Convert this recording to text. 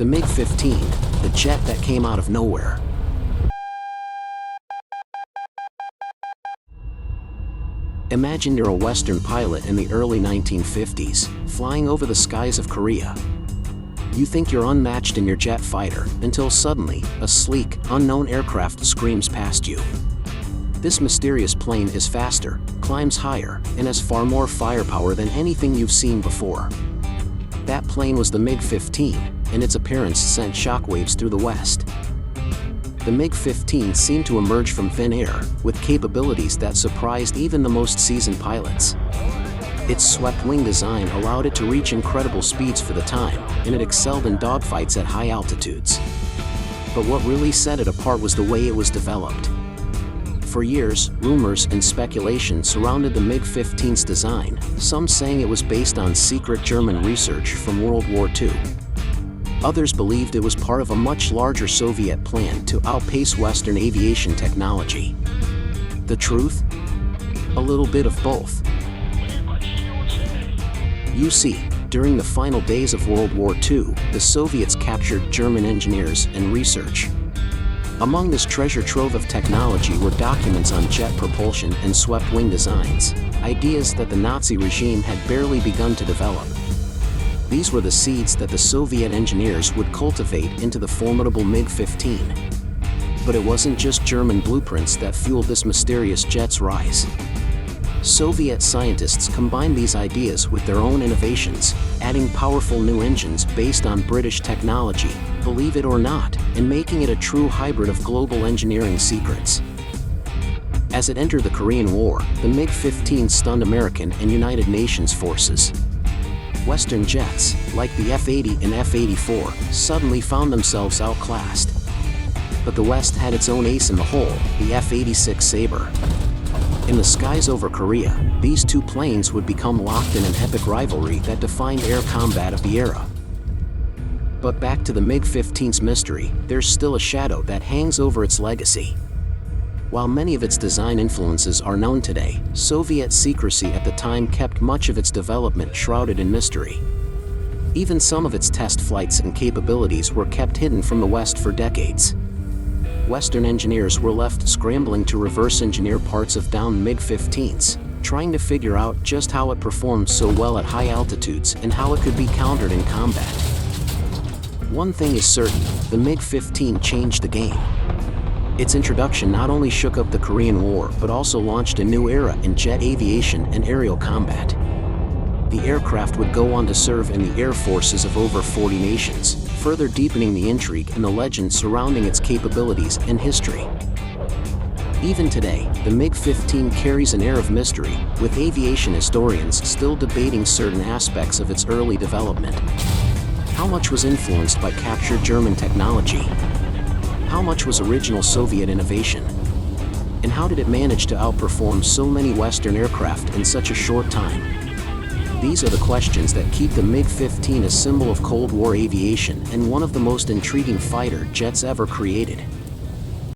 The MiG-15, the jet that came out of nowhere. Imagine you're a Western pilot in the early 1950s, flying over the skies of Korea. You think you're unmatched in your jet fighter, until suddenly, a sleek, unknown aircraft screams past you. This mysterious plane is faster, climbs higher, and has far more firepower than anything you've seen before. That plane was the MiG-15, and its appearance sent shockwaves through the West. The MiG-15 seemed to emerge from thin air, with capabilities that surprised even the most seasoned pilots. Its swept-wing design allowed it to reach incredible speeds for the time, and it excelled in dogfights at high altitudes. But what really set it apart was the way it was developed. For years, rumors and speculation surrounded the MiG-15's design, some saying it was based on secret German research from World War II. Others believed it was part of a much larger Soviet plan to outpace Western aviation technology. The truth? A little bit of both. You see, during the final days of World War II, the Soviets captured German engineers and research. Among this treasure trove of technology were documents on jet propulsion and swept-wing designs, ideas that the Nazi regime had barely begun to develop. These were the seeds that the Soviet engineers would cultivate into the formidable MiG-15. But it wasn't just German blueprints that fueled this mysterious jet's rise. Soviet scientists combined these ideas with their own innovations, adding powerful new engines based on British technology, believe it or not, and making it a true hybrid of global engineering secrets. As it entered the Korean War, the MiG-15 stunned American and United Nations forces. Western jets, like the F-80 and F-84, suddenly found themselves outclassed. But the West had its own ace in the hole, the F-86 Sabre. In the skies over Korea, these two planes would become locked in an epic rivalry that defined air combat of the era. But back to the MiG-15's mystery, there's still a shadow that hangs over its legacy. While many of its design influences are known today, Soviet secrecy at the time kept much of its development shrouded in mystery. Even some of its test flights and capabilities were kept hidden from the West for decades. Western engineers were left scrambling to reverse engineer parts of downed MiG-15s, trying to figure out just how it performed so well at high altitudes and how it could be countered in combat. One thing is certain, the MiG-15 changed the game. Its introduction not only shook up the Korean War but also launched a new era in jet aviation and aerial combat. The aircraft would go on to serve in the air forces of over 40 nations, further deepening the intrigue and the legend surrounding its capabilities and history. Even today, the MiG-15 carries an air of mystery, with aviation historians still debating certain aspects of its early development. How much was influenced by captured German technology? How much was original Soviet innovation? And how did it manage to outperform so many Western aircraft in such a short time? These are the questions that keep the MiG-15 a symbol of Cold War aviation and one of the most intriguing fighter jets ever created.